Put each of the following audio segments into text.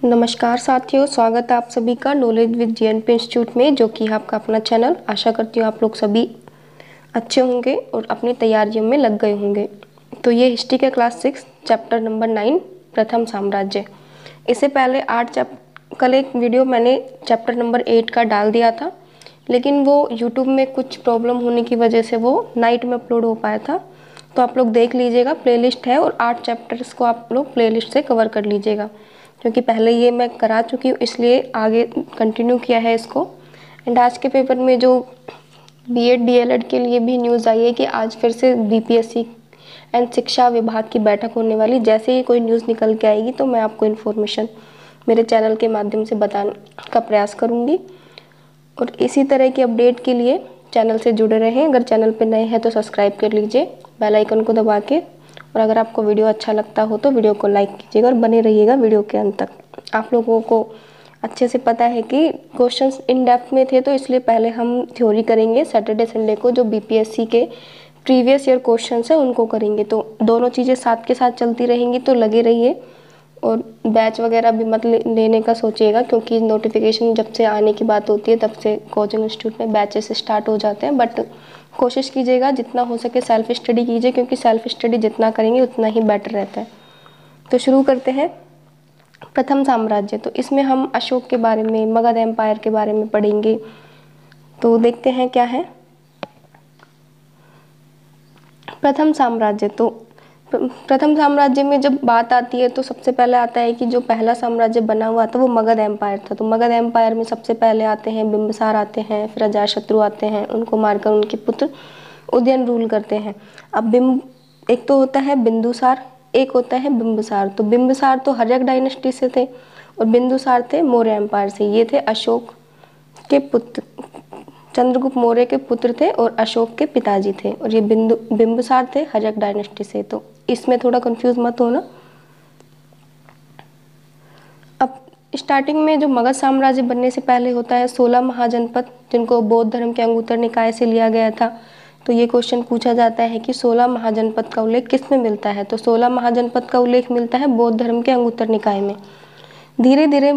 नमस्कार साथियों, स्वागत है आप सभी का नॉलेज विद जेएनपी इंस्टीट्यूट में, जो कि आपका अपना चैनल। आशा करती हूँ आप लोग सभी अच्छे होंगे और अपनी तैयारियों में लग गए होंगे। तो ये हिस्ट्री के क्लास 6 चैप्टर नंबर 9 प्रथम साम्राज्य। इससे पहले कल एक वीडियो मैंने चैप्टर नंबर 8 का डाल दिया था, लेकिन वो यूट्यूब में कुछ प्रॉब्लम होने की वजह से वो नाइट में अपलोड हो पाया था। तो आप लोग देख लीजिएगा, प्लेलिस्ट है और 8 चैप्टर्स को आप लोग प्लेलिस्ट से कवर कर लीजिएगा, क्योंकि पहले ये मैं करा चुकी हूँ, इसलिए आगे कंटिन्यू किया है इसको। एंड आज के पेपर में जो बीएड डीएलएड के लिए भी न्यूज़ आई है कि आज फिर से बीपीएससी एंड शिक्षा विभाग की बैठक होने वाली। जैसे ही कोई न्यूज़ निकल के आएगी तो मैं आपको इन्फॉर्मेशन मेरे चैनल के माध्यम से बताने का प्रयास करूँगी। और इसी तरह की अपडेट के लिए चैनल से जुड़े रहें। अगर चैनल पर नए हैं तो सब्सक्राइब कर लीजिए बेल आइकन को दबा के, और अगर आपको वीडियो अच्छा लगता हो तो वीडियो को लाइक कीजिएगा और बने रहिएगा वीडियो के अंत तक। आप लोगों को अच्छे से पता है कि क्वेश्चंस इन डेप्थ में थे, तो इसलिए पहले हम थ्योरी करेंगे। सैटरडे संडे को जो बीपीएससी के प्रीवियस ईयर क्वेश्चंस हैं उनको करेंगे। तो दोनों चीज़ें साथ के साथ चलती रहेंगी, तो लगे रहिए। और बैच वगैरह भी मत लेने का सोचिएगा, क्योंकि नोटिफिकेशन जब से आने की बात होती है तब से कोचिंग इंस्टीट्यूट में बैचेस स्टार्ट हो जाते हैं। बट कोशिश कीजिएगा जितना हो सके सेल्फ स्टडी कीजिए, क्योंकि सेल्फ स्टडी जितना करेंगे उतना ही बेटर रहता है। तो शुरू करते हैं। प्रथम साम्राज्य, तो इसमें हम अशोक के बारे में, मगध एम्पायर के बारे में पढ़ेंगे। तो देखते हैं क्या है प्रथम साम्राज्य। तो प्रथम साम्राज्य में जब बात आती है तो सबसे पहले आता है कि जो पहला साम्राज्य बना हुआ था वो मगध एम्पायर था। तो मगध एम्पायर में सबसे पहले आते हैं बिंबिसार आते हैं, फिर अजातशत्रु आते हैं, उनको मारकर उनके पुत्र उदयन रूल करते हैं। अब एक तो होता है बिंदुसार, एक होता है बिंबिसार। तो बिंबिसार तो हर्यक डायनेस्टी से थे और बिंदुसार थे मौर्य एम्पायर से। ये थे अशोक के पुत्र, चंद्रगुप्त मौर्य के पुत्र थे और अशोक के पिताजी थे। और ये बिंबिसार थे हर्यक डायनेस्टी से। तो इसमें थोड़ा कंफ्यूज मत होना। अब स्टार्टिंग में जो मगध साम्राज्य बनने से पहले होता है 16 महाजनपद, जिनको बौद्ध धर्म के अंगुत्तर निकाय से लिया गया था। तो ये क्वेश्चन पूछा जाता है कि 16 महाजनपद का उल्लेख किस में मिलता है। तो 16 महाजनपद का उल्लेख मिलता है बौद्ध धर्म के अंगुत्तर निकाय में। धीरे धीरे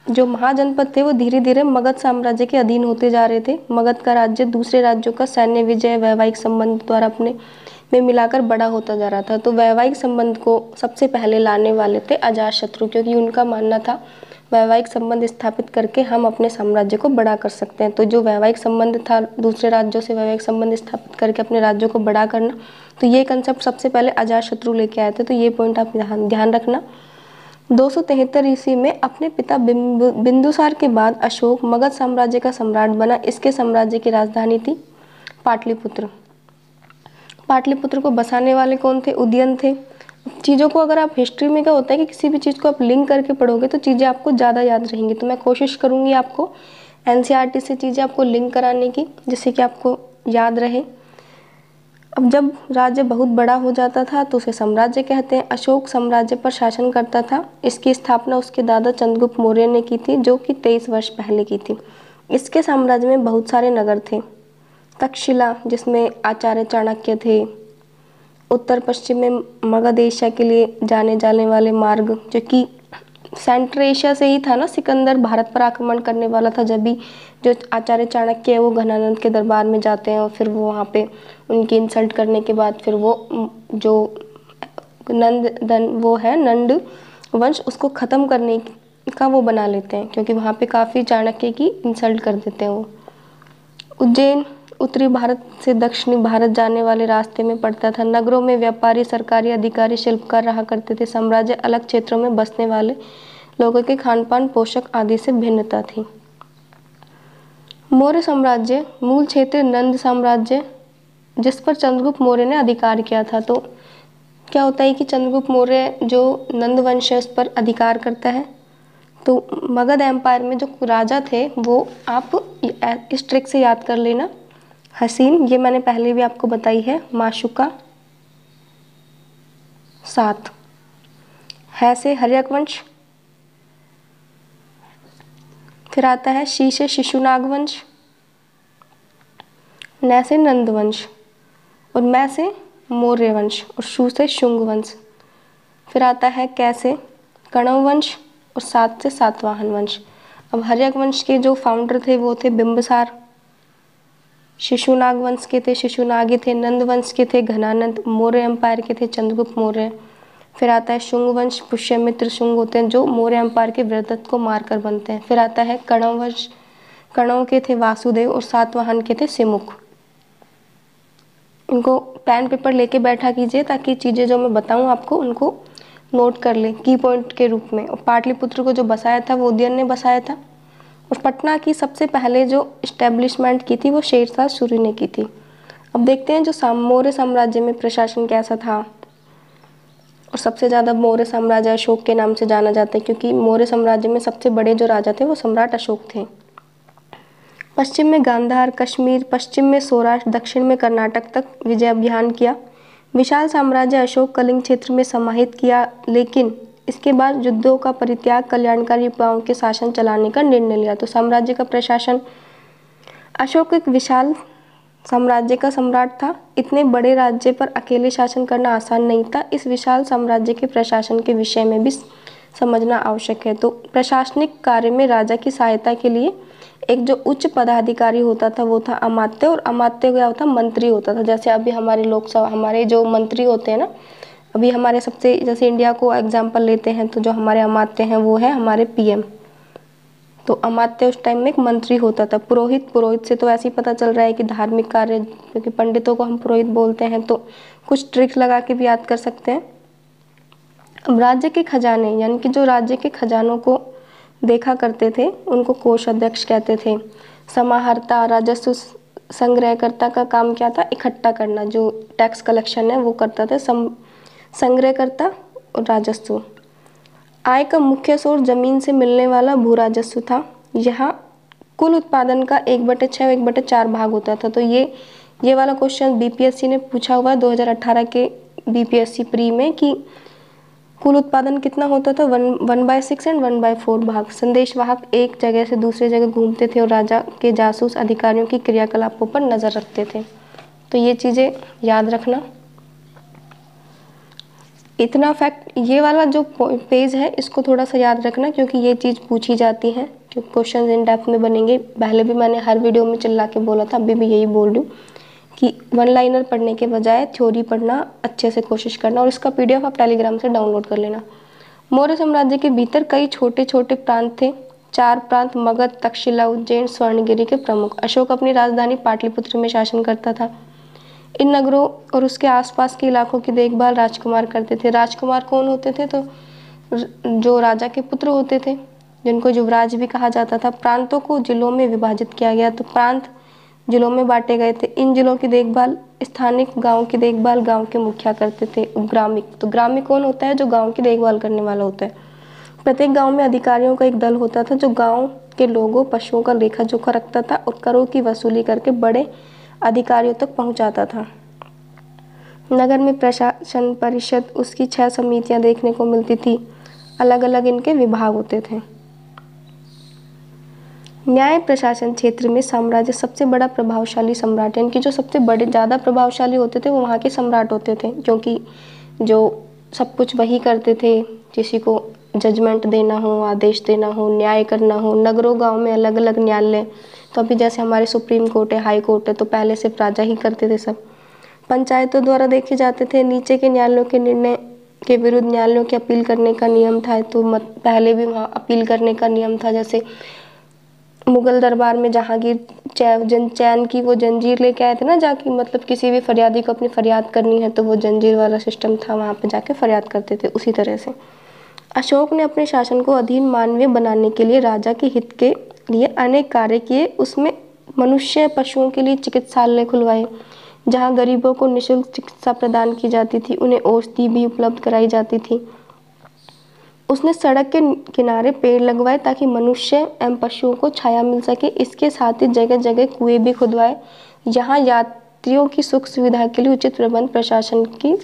जो महाजनपद थे वो धीरे धीरे मगध साम्राज्य के अधीन होते जा रहे थे। मगध का राज्य दूसरे राज्यों का सैन्य विजय, वैवाहिक संबंध द्वारा अपने में मिलाकर बड़ा होता जा रहा था। तो वैवाहिक संबंध को सबसे पहले लाने वाले थे अजातशत्रु, क्योंकि उनका मानना था वैवाहिक संबंध स्थापित करके हम अपने साम्राज्य को बड़ा कर सकते हैं। तो जो वैवाहिक संबंध था, दूसरे राज्यों से वैवाहिक संबंध स्थापित करके अपने राज्यों को बड़ा करना, तो ये कंसेप्ट सबसे पहले अजातशत्रु लेके आए थे। तो ये पॉइंट आप ध्यान रखना। 273 ईस्वी में अपने पिता बिंदुसार के बाद अशोक मगध साम्राज्य का सम्राट बना। इसके साम्राज्य की राजधानी थी पाटलिपुत्र। पाटलिपुत्र को बसाने वाले कौन थे? उदयन थे। चीज़ों को अगर आप हिस्ट्री में क्या होता है कि किसी भी चीज़ को आप लिंक करके पढ़ोगे तो चीज़ें आपको ज़्यादा याद रहेंगी। तो मैं कोशिश करूँगी आपको एनसीईआरटी से चीज़ें आपको लिंक कराने की, जिससे कि आपको याद रहे। अब जब राज्य बहुत बड़ा हो जाता था तो उसे साम्राज्य कहते हैं। अशोक साम्राज्य पर शासन करता था। इसकी स्थापना उसके दादा चंद्रगुप्त मौर्य ने की थी, जो कि 23 वर्ष पहले की थी। इसके साम्राज्य में बहुत सारे नगर थे। तक्षशिला, जिसमें आचार्य चाणक्य थे। उत्तर पश्चिम में मगध एशिया के लिए जाने जाने वाले मार्ग, जो कि सेंट्रल एशिया से ही था ना, सिकंदर भारत पर आक्रमण करने वाला था। जब भी जो आचार्य चाणक्य है वो घनानंद के दरबार में जाते हैं और फिर वो वहाँ पे उनकी इंसल्ट करने के बाद फिर वो जो नंद वंश, उसको ख़त्म करने का वो बना लेते हैं, क्योंकि वहाँ पे काफ़ी चाणक्य की इंसल्ट कर देते हैं वो। उज्जैन उत्तरी भारत से दक्षिणी भारत जाने वाले रास्ते में पड़ता था। नगरों में व्यापारी, सरकारी अधिकारी, शिल्पकार रहा करते थे। साम्राज्य अलग क्षेत्रों में बसने वाले लोगों के खान पान, पोशाक आदि से भिन्नता थी। मौर्य साम्राज्य मूल क्षेत्र नंद साम्राज्य, जिस पर चंद्रगुप्त मौर्य ने अधिकार किया था। तो क्या होता है कि चंद्रगुप्त मौर्य जो नंद वंश है उस पर अधिकार करता है। तो मगध एम्पायर में जो राजा थे वो आप इस ट्रिक से याद कर लेना। हसीन, ये मैंने पहले भी आपको बताई है। माशुका 7 है से हर्यक वंश, फिर आता है शी से शिशुनाग वंश, न से नंद वंश, और मैं से मौर्य वंश, और शु से शुंग वंश। फिर आता है कै से कण्व वंश, और 7 से सातवाहन वंश। अब हर्यक वंश के जो फाउंडर थे वो थे बिंबिसार, शिशुनाग वंश के थे शिशुनागी थे, नंद वंश के थे घनानंद, मौर्य एम्पायर के थे चंद्रगुप्त मौर्य। फिर आता है शुंग वंश, पुष्यमित्र शुंग होते हैं जो मौर्य एम्पायर के वृद्धत्व को मारकर बनते हैं। फिर आता है कणव वंश, कणव के थे वासुदेव और सातवाहन के थे सिमुख। इनको पेन पेपर लेके बैठा कीजिए ताकि चीज़ें जो मैं बताऊं आपको उनको नोट कर लें की पॉइंट के रूप में। और पाटलिपुत्र को जो बसाया था वो उदयन ने बसाया था, और पटना की सबसे पहले जो इस्टेब्लिशमेंट की थी वो शेरशाह सूरी ने की थी। अब देखते हैं जो मौर्य साम्राज्य में प्रशासन कैसा था। और सबसे ज़्यादा मौर्य साम्राज्य अशोक के नाम से जाना जाता है, क्योंकि मौर्य साम्राज्य में सबसे बड़े जो राजा थे वो सम्राट अशोक थे। पश्चिम में गांधार, कश्मीर, पश्चिम में सौराष्ट्र, दक्षिण में कर्नाटक तक विजय अभियान किया। विशाल साम्राज्य अशोक कलिंग क्षेत्र में समाहित किया, लेकिन इसके बाद युद्धों का परित्याग, कल्याणकारी उपायों के शासन चलाने का निर्णय लिया। तो साम्राज्य का प्रशासन, अशोक एक विशाल साम्राज्य का सम्राट था। इतने बड़े राज्य पर अकेले शासन करना आसान नहीं था। इस विशाल साम्राज्य के प्रशासन के विषय में भी समझना आवश्यक है। तो प्रशासनिक कार्य में राजा की सहायता के लिए एक जो उच्च पदाधिकारी होता था वो था अमात्य, और अमात्य क्या होता, मंत्री होता था। जैसे अभी हमारे लोकसभा, हमारे जो मंत्री होते हैं ना, अभी हमारे सबसे, जैसे इंडिया को एग्जाम्पल लेते हैं तो जो हमारे अमात्य हैं वो है हमारे पीएम। तो अमात्य उस टाइम में एक मंत्री होता था। पुरोहित, पुरोहित से तो ऐसे ही पता चल रहा है कि धार्मिक कार्य, क्योंकि पंडितों को हम पुरोहित बोलते हैं, तो कुछ ट्रिक्स लगा के भी याद कर सकते हैं। अब राज्य के खजाने, यानी कि जो राज्य के खजानों को देखा करते थे उनको कोषाध्यक्ष कहते थे। समाहर्ता, राजस्व संग्रहकर्ता का काम क्या था, इकट्ठा करना, जो टैक्स कलेक्शन है वो करता था। संग्रहकर्ता और राजस्व। आय का मुख्य स्रोत जमीन से मिलने वाला भू राजस्व था। यहाँ कुल उत्पादन का 1/6 और 1/4 भाग होता था। तो ये वाला क्वेश्चन बीपीएससी ने पूछा हुआ 2018 के बीपीएससी प्री में कि कुल उत्पादन कितना होता था, 1/6 एंड 1/4 भाग। संदेशवाहक एक जगह से दूसरे जगह घूमते थे और राजा के जासूस अधिकारियों की क्रियाकलापों पर नजर रखते थे। तो ये चीजें याद रखना। इतना फैक्ट, ये वाला जो पेज है इसको थोड़ा सा याद रखना, क्योंकि ये चीज़ पूछी जाती है, क्योंकि क्वेश्चन इन डेप्थ में बनेंगे। पहले भी मैंने हर वीडियो में चिल्ला के बोला था, अभी भी यही बोल रही हूँ कि वन लाइनर पढ़ने के बजाय थ्योरी पढ़ना अच्छे से कोशिश करना, और इसका PDF आप टेलीग्राम से डाउनलोड कर लेना। मौर्य साम्राज्य के भीतर कई छोटे छोटे प्रांत थे। 4 प्रांत मगध, तक्षशिला, उज्जैन, स्वर्णगिरी के प्रमुख। अशोक अपनी राजधानी पाटलिपुत्र में शासन करता था। इन नगरों और उसके आसपास के इलाकों की देखभाल राजकुमार करते थे। राजकुमार कौन होते थे, तो जो राजा के पुत्र होते थे, जिनको युवराज भी कहा जाता था। प्रांतों को जिलों में विभाजित किया गया, तो प्रांत जिलों में बांटे गए थे। इन जिलों की देखभाल, स्थानिक गांव की देखभाल गांव के मुखिया करते थे। ग्रामिक, तो ग्रामिक कौन होता है, जो गांव की देखभाल करने वाला होता है। प्रत्येक गांव में अधिकारियों का एक दल होता था जो गांव के लोगों, पशुओं का लेखा जोखा रखता था और करों की वसूली करके बड़े अधिकारियों तक पहुंचाता था। नगर में प्रशासन परिषद, उसकी 6 समितियां देखने को मिलती थी। अलग अलग इनके विभाग होते थे। न्याय प्रशासन क्षेत्र में साम्राज्य सबसे बड़ा प्रभावशाली सम्राट, यानी कि जो सबसे बड़े ज़्यादा प्रभावशाली होते थे वो वहाँ के सम्राट होते थे, क्योंकि जो सब कुछ वही करते थे। किसी को जजमेंट देना हो, आदेश देना हो, न्याय करना हो। नगरों गांव में अलग अलग न्यायालय, तो अभी जैसे हमारे सुप्रीम कोर्ट है, हाई कोर्ट है, तो पहले सिर्फ राजा ही करते थे सब। पंचायतों द्वारा देखे जाते थे। नीचे के न्यायालयों के निर्णय के विरुद्ध न्यायालयों की अपील करने का नियम था। तो पहले भी वहाँ अपील करने का नियम था। जैसे मुगल दरबार में जहांगीर चैन की वो जंजीर लेके आए थे ना, जाके मतलब किसी भी फरियादी को अपनी फरियाद करनी है तो वो जंजीर वाला सिस्टम था, वहाँ पे जाके फरियाद करते थे। उसी तरह से अशोक ने अपने शासन को अधीन मानवीय बनाने के लिए राजा के हित के लिए अनेक कार्य किए। उसमें मनुष्य, पशुओं के लिए चिकित्सालय खुलवाए, जहाँ गरीबों को निःशुल्क चिकित्सा प्रदान की जाती थी, उन्हें औषधि भी उपलब्ध कराई जाती थी। उसने सड़क के किनारे पेड़ लगवाए ताकि मनुष्य एवं पशुओं को छाया मिल सके। इसके साथ ही जगह जगह कुएं भी खुदवाए, जहाँ यात्रियों की सुख सुविधा के लिए उचित प्रबंध प्रशासन की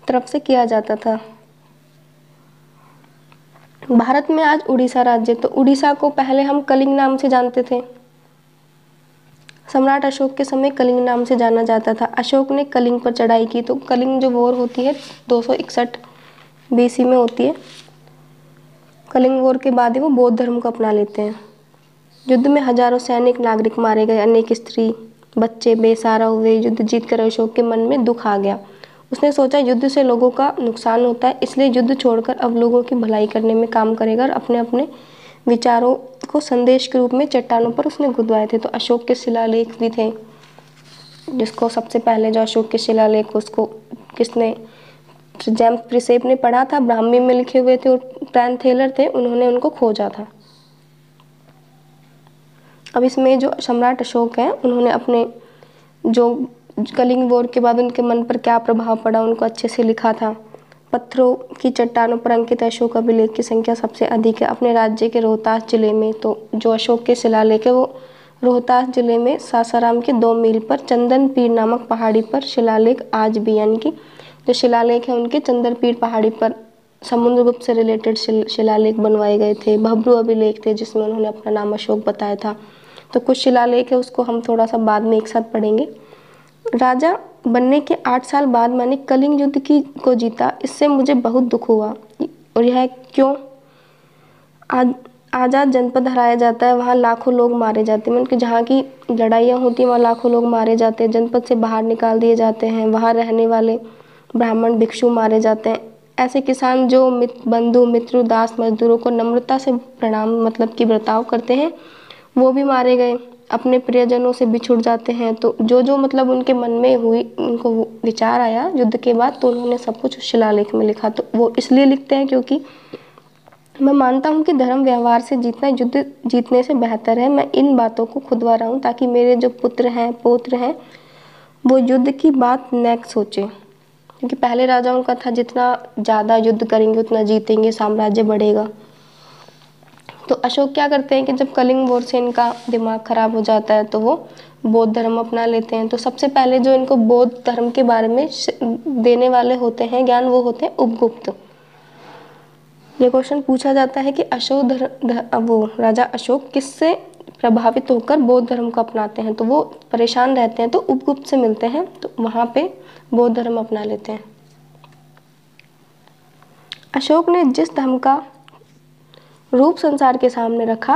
तरफ से किया जाता था। भारत में आज उड़ीसा राज्य, तो उड़ीसा को पहले हम कलिंग नाम से जानते थे। सम्राट अशोक के समय कलिंग नाम से जाना जाता था। अशोक ने कलिंग पर चढ़ाई की, तो कलिंग जो वॉर होती है 261 BC में होती है। कलिंग वॉर के बाद ही वो बौद्ध धर्म को अपना लेते हैं। युद्ध में हजारों सैनिक नागरिक मारे गए, अनेक स्त्री बच्चे बेसहारा हुए। युद्ध जीतकर अशोक के मन में दुख आ गया। उसने सोचा युद्ध से लोगों का नुकसान होता है, इसलिए युद्ध छोड़कर अब लोगों की भलाई करने में काम करेगा और अपने अपने विचारों को संदेश के रूप में चट्टानों पर उसने गुदवाए थे। तो अशोक के शिलालेख भी थे, जिसको सबसे पहले जो अशोक के शिलालेख उसको किसने, जेम्स प्रिसेप ने पढ़ा था, ब्राह्मी में लिखे हुए थे और प्लान थेलर थे, उन्होंने उनको खोजा था। अब इसमें जो सम्राट अशोक हैं, उन्होंने अपने जो कलिंग वॉर के बाद उनके मन पर क्या प्रभाव पड़ा उनको अच्छे से लिखा था। पत्थरों की चट्टानों पर अंकित अशोक अभिलेख की संख्या सबसे अधिक है अपने राज्य के रोहतास जिले में। तो जो अशोक के शिलालेख है वो रोहतास जिले में सासाराम के 2 मील पर चंदन पीर नामक पहाड़ी पर शिलालेख आज भी, यानी कि जो शिलालेख है उनके चंदन पीर पहाड़ी पर समुद्रगुप्त से रिलेटेड शिलालेख बनवाए गए थे। भब्रू अभिलेख थे जिसमें उन्होंने अपना नाम अशोक बताया था। तो कुछ शिलालेख है उसको हम थोड़ा सा बाद में एक साथ पढ़ेंगे। राजा बनने के 8 साल बाद मैंने कलिंग युद्ध को जीता, इससे मुझे बहुत दुख हुआ। और यह क्यों? आज़ाद जनपद हराया जाता है, वहाँ लाखों लोग मारे जाते हैं, मतलब जहाँ की लड़ाइयाँ होती हैं वहाँ लाखों लोग मारे जाते हैं, जनपद से बाहर निकाल दिए जाते हैं, वहाँ रहने वाले ब्राह्मण भिक्षु मारे जाते हैं। ऐसे किसान जो बंधु मित्र दास मजदूरों को नम्रता से प्रणाम मतलब कि बर्ताव करते हैं वो भी मारे गए, अपने प्रियजनों से बिछुड़ जाते हैं। तो जो मतलब उनके मन में हुई, उनको विचार आया युद्ध के बाद, तो उन्होंने सब कुछ शिलालेख में लिखा। तो वो इसलिए लिखते हैं क्योंकि मैं मानता हूँ कि धर्म व्यवहार से जीतना युद्ध जीतने से बेहतर है। मैं इन बातों को खुदवा रहा हूँ ताकि मेरे जो पुत्र हैं पौत्र हैं वो युद्ध की बात न सोचें, क्योंकि पहले राजाओं का था जितना ज़्यादा युद्ध करेंगे उतना जीतेंगे, साम्राज्य बढ़ेगा। तो अशोक क्या करते हैं कि जब कलिंग वॉर से इनका दिमाग खराब हो जाता है तो वो बौद्ध धर्म अपना लेते हैं। तो सबसे पहले जो इनको बौद्ध धर्म के बारे में देने वाले होते हैं ज्ञान, वो होते हैं उपगुप्त। ये क्वेश्चन पूछा जाता है कि वो राजा अशोक किससे प्रभावित होकर बौद्ध धर्म को अपनाते हैं। तो वो परेशान रहते हैं तो उपगुप्त से मिलते हैं, तो वहाँ पे बौद्ध धर्म अपना लेते हैं। अशोक ने जिस धर्म का रूप संसार के सामने रखा,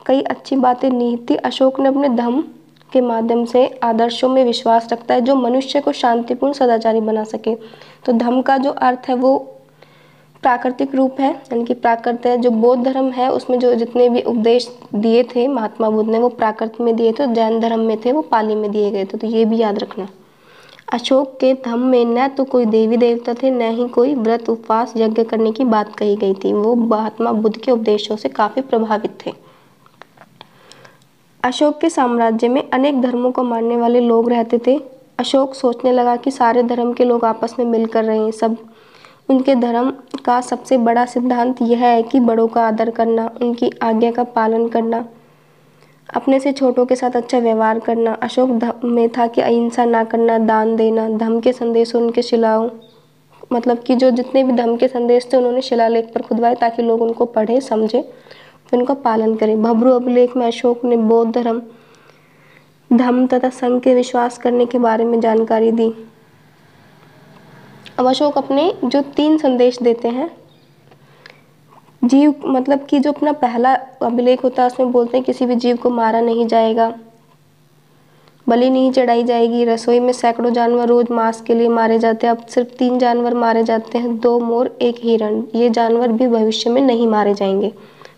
कई अच्छी बातें निहित थी। अशोक ने अपने धर्म के माध्यम से आदर्शों में विश्वास रखता है जो मनुष्य को शांतिपूर्ण सदाचारी बना सके। तो धर्म का जो अर्थ है वो प्राकृतिक रूप है, यानी कि प्राकृत है। जो बौद्ध धर्म है उसमें जो जितने भी उपदेश दिए थे महात्मा बुद्ध ने वो प्राकृत में दिए थे, जैन धर्म में थे वो पाली में दिए गए थे। तो ये भी याद रखना। अशोक के धर्म में न तो कोई देवी देवता थे, न ही कोई व्रत उपवास यज्ञ करने की बात कही गई थी। वो महात्मा बुद्ध के उपदेशों से काफी प्रभावित थे। अशोक के साम्राज्य में अनेक धर्मों को मानने वाले लोग रहते थे। अशोक सोचने लगा कि सारे धर्म के लोग आपस में मिलकर रहे हैं। सब उनके धर्म का सबसे बड़ा सिद्धांत यह है कि बड़ों का आदर करना, उनकी आज्ञा का पालन करना, अपने से छोटों के साथ अच्छा व्यवहार करना। अशोक में था कि अहिंसा ना करना, दान देना, धम्म के संदेश उनके शिलाओं मतलब कि जो जितने भी धम्म के संदेश थे उन्होंने शिलालेख पर खुदवाए ताकि लोग उनको पढ़े समझे तो उनका पालन करें। भब्रू अभिलेख में अशोक ने बौद्ध धम्म तथा संघ के विश्वास करने के बारे में जानकारी दी। अब अशोक अपने जो 3 संदेश देते हैं, जीव मतलब कि जो अपना पहला अभिलेख होता है उसमें बोलते हैं किसी भी जीव को मारा नहीं जाएगा, बलि नहीं चढ़ाई जाएगी, रसोई में सैकड़ों जानवर रोज मांस के लिए मारे जाते हैं, अब सिर्फ 3 जानवर मारे जाते हैं, 2 मोर 1 हिरण। ये जानवर भी भविष्य में नहीं मारे जाएंगे।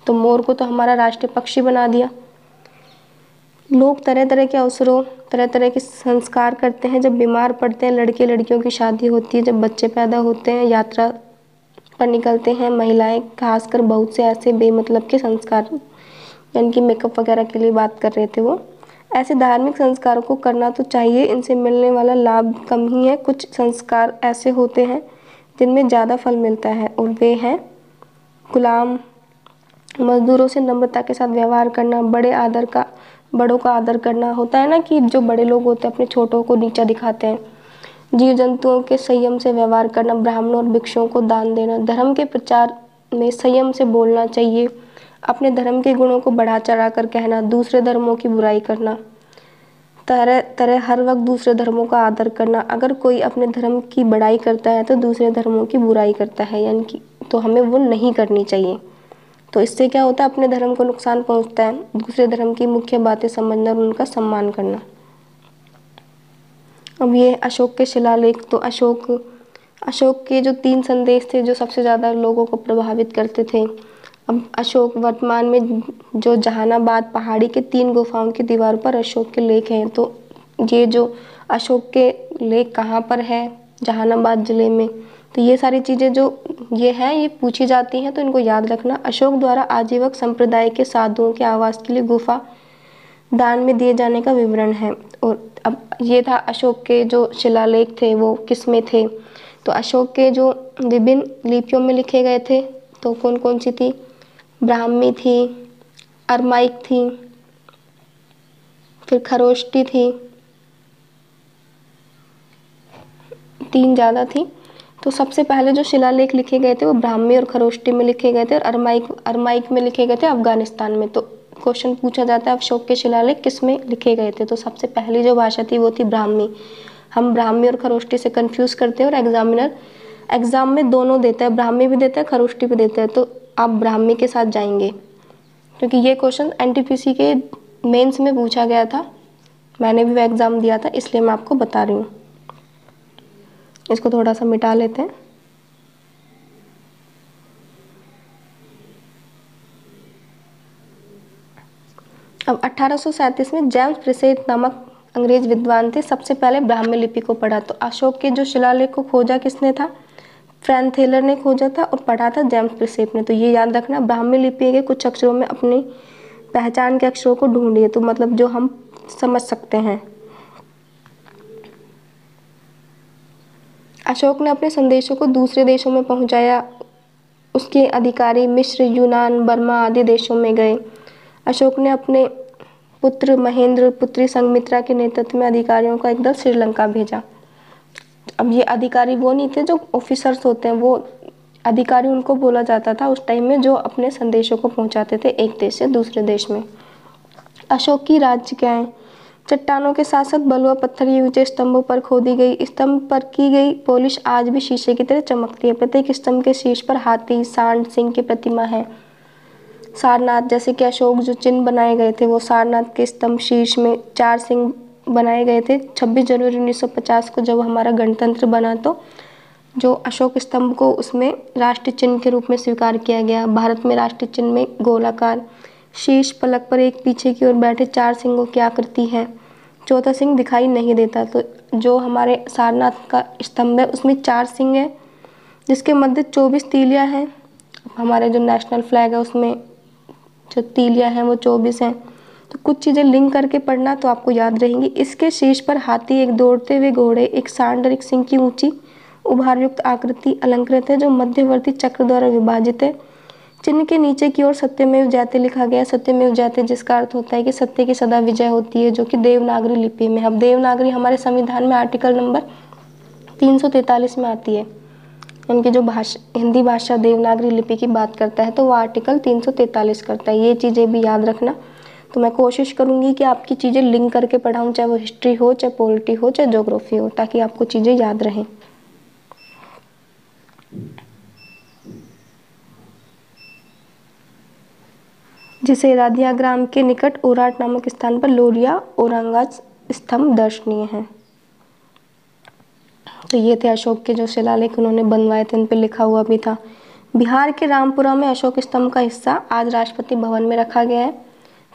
तो मोर को तो हमारा राष्ट्रीय पक्षी बना दिया। लोग तरह तरह के अवसरों तरह तरह के संस्कार करते हैं। जब बीमार पड़ते हैं, लड़के लड़कियों की शादी होती है, जब बच्चे पैदा होते हैं, यात्रा पर निकलते हैं महिलाएं, खासकर बहुत से ऐसे बेमतलब के संस्कार, यानी कि मेकअप वगैरह के लिए बात कर रहे थे वो। ऐसे धार्मिक संस्कारों को करना तो चाहिए, इनसे मिलने वाला लाभ कम ही है। कुछ संस्कार ऐसे होते हैं जिनमें ज़्यादा फल मिलता है और वे हैं गुलाम मजदूरों से नम्रता के साथ व्यवहार करना, बड़ों का आदर करना। होता है ना कि जो बड़े लोग होते हैं अपने छोटों को नीचा दिखाते हैं। जीव जंतुओं के संयम से व्यवहार करना, ब्राह्मणों और भिक्षुओं को दान देना, धर्म के प्रचार में संयम से बोलना चाहिए, अपने धर्म के गुणों को बढ़ा चढ़ा कर कहना, दूसरे धर्मों की बुराई करना, तरह तरह हर वक्त दूसरे धर्मों का आदर करना। अगर कोई अपने धर्म की बड़ाई करता है तो दूसरे धर्मों की बुराई करता है, यानी कि तो हमें वो नहीं करनी चाहिए। तो इससे क्या होता है, अपने धर्म को नुकसान पहुंचता है, दूसरे धर्म की मुख्य बातें समझना और उनका सम्मान करना। अब ये अशोक के शिलालेख, तो अशोक के जो 3 संदेश थे जो सबसे ज़्यादा लोगों को प्रभावित करते थे। अब अशोक वर्तमान में जो जहानाबाद पहाड़ी के 3 गुफाओं की दीवार पर अशोक के लेख हैं। तो ये जो अशोक के लेख कहाँ पर है, जहानाबाद ज़िले में। तो ये सारी चीज़ें जो ये हैं ये पूछी जाती हैं, तो इनको याद रखना। अशोक द्वारा आजीवक संप्रदाय के साधुओं के आवास के लिए गुफा दान में दिए जाने का विवरण है। और अब ये था अशोक के जो शिलालेख थे वो किस में थे। तो अशोक के जो विभिन्न लिपियों में लिखे गए थे, तो कौन कौन सी थी, ब्राह्मी थी, अरमाइक थी, फिर खरोष्टी थी, 3 ज़्यादा थी। तो सबसे पहले जो शिलालेख लिखे गए थे वो ब्राह्मी और खरोष्टी में लिखे गए थे, और अरमाइक में लिखे गए थे अफगानिस्तान में। तो क्वेश्चन पूछा जाता है अशोक के शिलालेख किस में लिखे गए थे। तो सबसे पहली जो भाषा थी वो थी ब्राह्मी। हम ब्राह्मी और खरोष्टी से कंफ्यूज करते हैं, और एग्जामिनर एग्जाम में दोनों देता है, ब्राह्मी भी देता है खरोष्टी भी देता है। तो आप ब्राह्मी के साथ जाएंगे, क्योंकि ये क्वेश्चन एनटीपीसी के मेंस में पूछा गया था, मैंने भी वो एग्ज़ाम दिया था, इसलिए मैं आपको बता रही हूँ। इसको थोड़ा सा मिटा लेते हैं। अब 1837 में जेम्स प्रिसेट नामक अंग्रेज विद्वान थे, सबसे पहले ब्राह्मी लिपि को पढ़ा। तो अशोक के जो शिलालेख को खोजा किसने था, फ्रैंक थेलर ने खोजा था, और पढ़ा था जेम्स प्रिसेट ने। तो ये याद रखना, ब्राह्मी लिपि के कुछ अक्षरों में अपनी पहचान के अक्षरों को ढूंढिए, तो मतलब जो हम समझ सकते हैं। अशोक ने अपने संदेशों को दूसरे देशों में पहुंचाया। उसके अधिकारी मिस्र, यूनान, बर्मा आदि देशों में गए। अशोक ने अपने पुत्र महेंद्र, पुत्री संघमित्रा के नेतृत्व में अधिकारियों का एक दल श्रीलंका भेजा। अब ये अधिकारी वो नहीं थे जो ऑफिसर्स होते हैं, वो अधिकारी उनको बोला जाता था उस टाइम में, जो अपने संदेशों को पहुंचाते थे एक देश से दूसरे देश में। अशोक की राज्यिकाएं, चट्टानों के साथ साथ बलुआ पत्थर के ऊंचे स्तंभों पर खोदी गई, स्तंभ पर की गई पॉलिश आज भी शीशे की तरह चमकती है। प्रत्येक स्तंभ के शीर्ष पर हाथी, सांड, सिंह की प्रतिमा है। सारनाथ, जैसे कि अशोक जो चिन्ह बनाए गए थे वो सारनाथ के स्तंभ शीर्ष में 4 सिंह बनाए गए थे। 26 जनवरी 1950 को जब हमारा गणतंत्र बना, तो जो अशोक स्तंभ को उसमें राष्ट्रीय चिन्ह के रूप में स्वीकार किया गया। भारत में राष्ट्रीय चिन्ह में गोलाकार शीर्ष पलक पर एक पीछे की ओर बैठे 4 सिंहों की आकृति है, चौथा सिंह दिखाई नहीं देता। तो जो हमारे सारनाथ का स्तंभ है उसमें 4 सिंह है, जिसके मध्य 24 तीलियां हैं। हमारे जो नेशनल फ्लैग है उसमें जो तीलियां हैं वो 24 हैं। तो कुछ चीज़ें लिंक करके पढ़ना तो आपको याद रहेंगी। इसके शीर्ष पर हाथी, एक दौड़ते हुए घोड़े, एक सांड और एक सिंह की ऊंची उभारयुक्त आकृति अलंकृत है, जो मध्यवर्ती चक्र द्वारा विभाजित है। चिन्ह के नीचे की ओर सत्यमेव जयते लिखा गया। सत्यमेव जयते जिसका अर्थ होता है कि सत्य की सदा विजय होती है, जो कि देवनागरी लिपि में। अब देवनागरी हमारे संविधान में आर्टिकल नंबर 343 में आती है। उनकी जो हिंदी भाषा देवनागरी लिपि की बात करता है, तो वो आर्टिकल 343 करता है। ये चीज़ें भी याद रखना। तो मैं कोशिश करूँगी कि आपकी चीज़ें लिंक करके पढ़ाऊँ, चाहे वो हिस्ट्री हो, चाहे पॉलिटी हो, चाहे ज्योग्राफी हो, ताकि आपको चीज़ें याद रहें। जिसे राधिया ग्राम के निकट ओराट नामक स्थान पर लोरिया औरंगाज स्तंभ दर्शनीय है। तो ये थे अशोक के जो शिलालेख उन्होंने बनवाए थे, उन पर लिखा हुआ भी था। बिहार के रामपुरा में अशोक स्तंभ का हिस्सा आज राष्ट्रपति भवन में रखा गया है।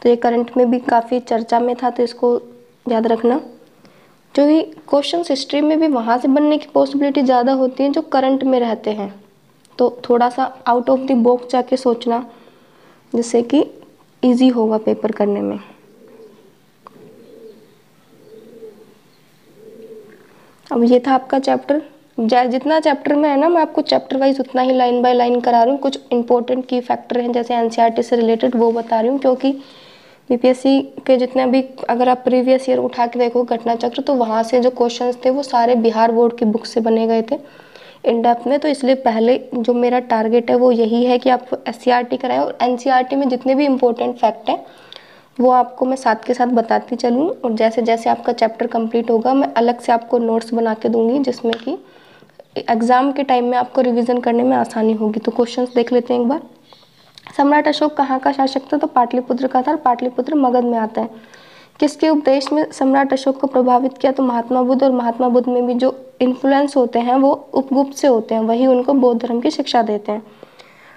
तो ये करंट में भी काफ़ी चर्चा में था, तो इसको याद रखना। जो भी क्वेश्चन हिस्ट्री में भी वहाँ से बनने की पॉसिबिलिटी ज़्यादा होती है जो करंट में रहते हैं। तो थोड़ा सा आउट ऑफ द बॉक्स जाके सोचना, जिससे कि ईजी होगा पेपर करने में। अब ये था आपका चैप्टर। जितना चैप्टर में है ना, मैं आपको चैप्टर वाइज उतना ही लाइन बाय लाइन करा रही हूँ। कुछ इंपॉर्टेंट की फैक्टर हैं जैसे एनसीईआरटी से रिलेटेड, वो बता रही हूँ, क्योंकि बीपीएससी के जितने भी अगर आप प्रीवियस ईयर उठा के देखो घटना चक्र, तो वहाँ से जो क्वेश्चंस थे वो सारे बिहार बोर्ड की बुक से बने गए थे इन डेप्थ में। तो इसलिए पहले जो मेरा टारगेट है वो यही है कि आप एससीईआरटी कराएं, और एनसीईआरटी में जितने भी इम्पोर्टेंट फैक्ट हैं वो आपको मैं साथ के साथ बताती चलूँ। और जैसे जैसे आपका चैप्टर कंप्लीट होगा मैं अलग से आपको नोट्स बना के दूंगी, जिसमें कि एग्ज़ाम के टाइम में आपको रिवीजन करने में आसानी होगी। तो क्वेश्चंस देख लेते हैं एक बार। सम्राट अशोक कहाँ का शासक था? तो पाटलिपुत्र का था, और पाटलिपुत्र मगध में आता है। किसके उपदेश में सम्राट अशोक को प्रभावित किया? तो महात्मा बुद्ध, और महात्मा बुद्ध में भी जो इन्फ्लुएंस होते हैं वो उपगुप्त से होते हैं, वही उनको बौद्ध धर्म की शिक्षा देते हैं।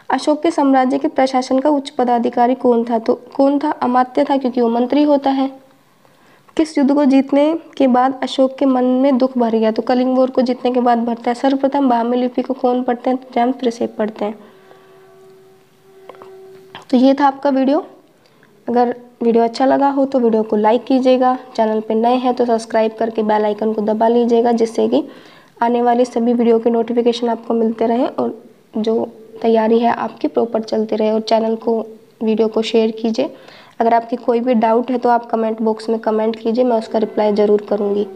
अशोक के साम्राज्य के प्रशासन का उच्च पदाधिकारी कौन था? तो कौन था? अमात्य था, क्योंकि वो मंत्री होता है। किस युद्ध को जीतने के बाद अशोक के मन में दुख भर गया? तो कलिंग वॉर को जीतने के बाद भरता है। सर्वप्रथम ब्राह्मी लिपि को कौन पढ़ते हैं? तो जेम्स प्रिसेप पढ़ते हैं। तो ये था आपका वीडियो। अगर वीडियो अच्छा लगा हो तो वीडियो को लाइक कीजिएगा, चैनल पे नए हैं तो सब्सक्राइब करके बेल आइकन को दबा लीजिएगा, जिससे कि आने वाली सभी वीडियो के नोटिफिकेशन आपको मिलते रहें और जो तैयारी है आपकी प्रॉपर चलती रहे। और चैनल को, वीडियो को शेयर कीजिए। अगर आपकी कोई भी डाउट है तो आप कमेंट बॉक्स में कमेंट कीजिए, मैं उसका रिप्लाई ज़रूर करूँगी।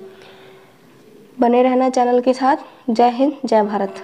बने रहना चैनल के साथ। जय हिंद, जय भारत।